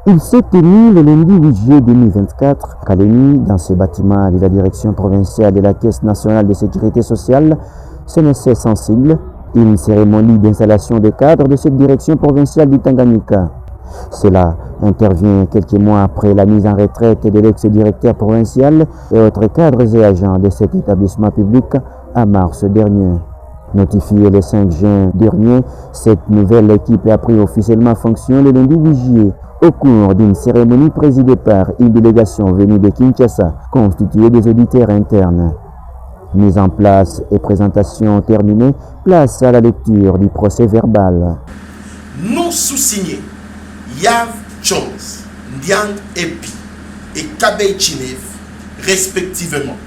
Il s'est tenu le lundi 8 juillet 2024 à Kalemi, dans ce bâtiment de la direction provinciale de la Caisse nationale de sécurité sociale, CNSS en sigle, une cérémonie d'installation des cadres de cette direction provinciale du Tanganyika. Cela intervient quelques mois après la mise en retraite de l'ex-directeur provincial et autres cadres et agents de cet établissement public en mars dernier. Notifié le 5 juin dernier, cette nouvelle équipe a pris officiellement fonction le lundi 8 juillet au cours d'une cérémonie présidée par une délégation venue de Kinshasa, constituée des auditeurs internes. Mise en place et présentation terminée, place à la lecture du procès verbal. Nous sous-signés Yav Jones, Ndiang Epi et Kabei Chinev, respectivement,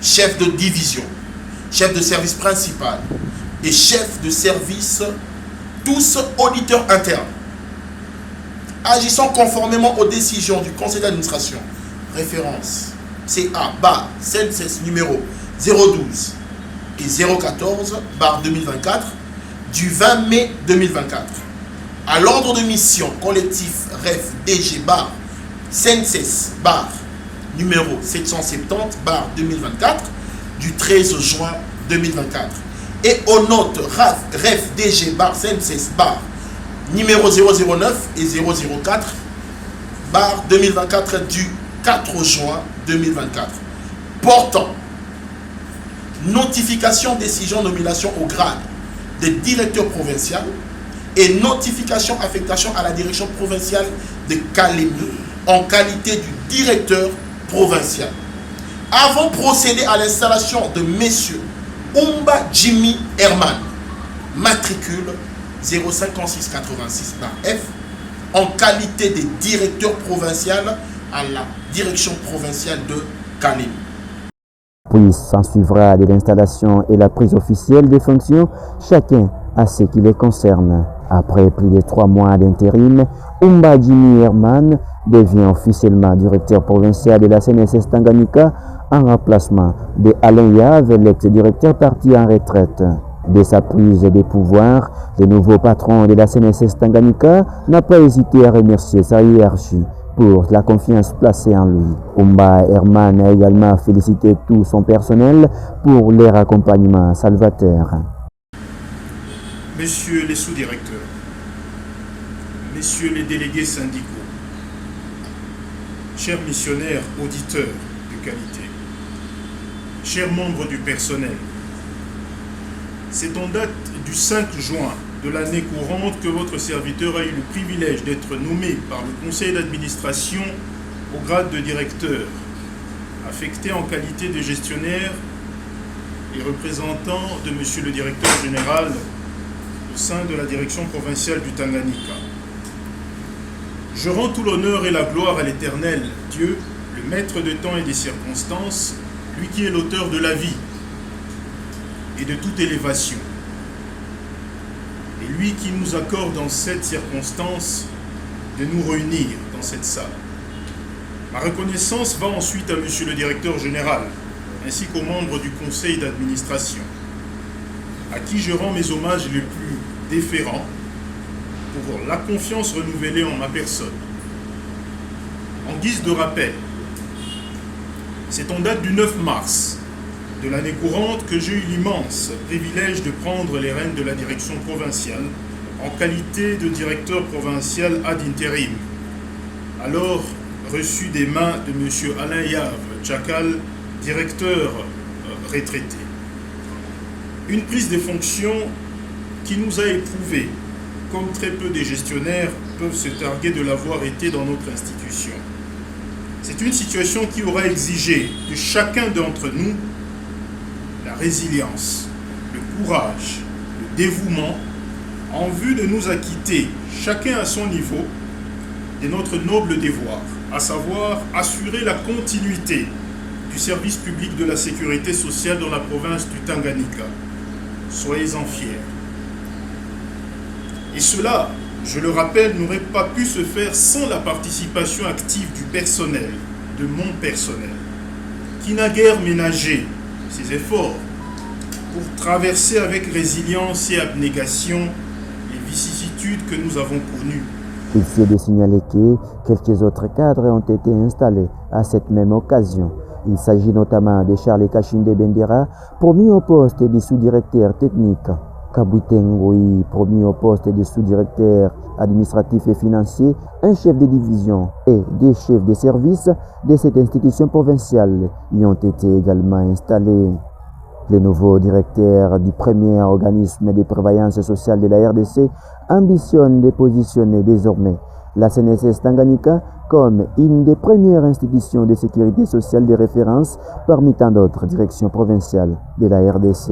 chef de division, chef de service principal et chef de service, tous auditeurs internes, agissant conformément aux décisions du conseil d'administration, référence CA/CNSS numéro 012 et 014 2024 du 20 mai 2024. À l'ordre de mission collectif REF DG CNSS numéro 770 2024 du 13 juin 2024 et aux notes REF DG CNSS numéro 009 et 004 2024 du 4 juin 2024 portant notification, décision, nomination au grade de directeur provincial et notification, affectation à la direction provinciale de Kalemi en qualité du directeur provincial. Avant de procéder à l'installation de messieurs Umba Jimmy Herman, matricule 05686 F, en qualité de directeur provincial à la direction provinciale de Kalemi. Puis s'ensuivra de l'installation et la prise officielle des fonctions, chacun à ce qui les concerne. Après plus de 3 mois d'intérim, Umba Jimmy Herman devient officiellement directeur provincial de la CNSS Tanganyika en remplacement de Alain Yav, l'ex-directeur parti en retraite. Dès sa prise de pouvoir, le nouveau patron de la CNSS Tanganyika n'a pas hésité à remercier sa hiérarchie pour la confiance placée en lui. Umba Herman a également félicité tout son personnel pour leur accompagnement salvateur. Messieurs les sous-directeurs, messieurs les délégués syndicaux, chers missionnaires auditeurs de qualité, chers membres du personnel, c'est en date du 5 juin de l'année courante que votre serviteur a eu le privilège d'être nommé par le conseil d'administration au grade de directeur, affecté en qualité de gestionnaire et représentant de monsieur le directeur général au sein de la direction provinciale du Tanganyika. Je rends tout l'honneur et la gloire à l'Éternel, Dieu, le maître de temps et des circonstances, lui qui est l'auteur de la vie et de toute élévation. Et lui qui nous accorde dans cette circonstance de nous réunir dans cette salle. Ma reconnaissance va ensuite à monsieur le directeur général, ainsi qu'aux membres du conseil d'administration, à qui je rends mes hommages les plus déférents pour la confiance renouvelée en ma personne. En guise de rappel, c'est en date du 9 mars de l'année courante que j'ai eu l'immense privilège de prendre les rênes de la direction provinciale en qualité de directeur provincial ad interim, alors reçu des mains de M. Alain Yav Tchakal, directeur retraité. Une prise de fonctions qui nous a éprouvés, comme très peu des gestionnaires peuvent se targuer de l'avoir été dans notre institution. C'est une situation qui aura exigé de chacun d'entre nous la résilience, le courage, le dévouement, en vue de nous acquitter, chacun à son niveau, de notre noble devoir, à savoir assurer la continuité du service public de la sécurité sociale dans la province du Tanganyika. Soyez-en fiers. Et cela, je le rappelle, n'aurait pas pu se faire sans la participation active du personnel, de mon personnel, qui n'a guère ménagé ses efforts pour traverser avec résilience et abnégation les vicissitudes que nous avons connues Il s'est de signaler que quelques autres cadres ont été installés à cette même occasion. Il s'agit notamment de Charles Kachinde Bendera, promu au poste de sous-directeur technique, Kabwitengoui, promu au poste de sous-directeur administratif et financier, un chef de division et des chefs de service de cette institution provinciale y ont été également installés. Le nouveau directeur du premier organisme de prévoyance sociale de la RDC ambitionne de positionner désormais la CNSS Tanganyika comme une des premières institutions de sécurité sociale de référence parmi tant d'autres directions provinciales de la RDC.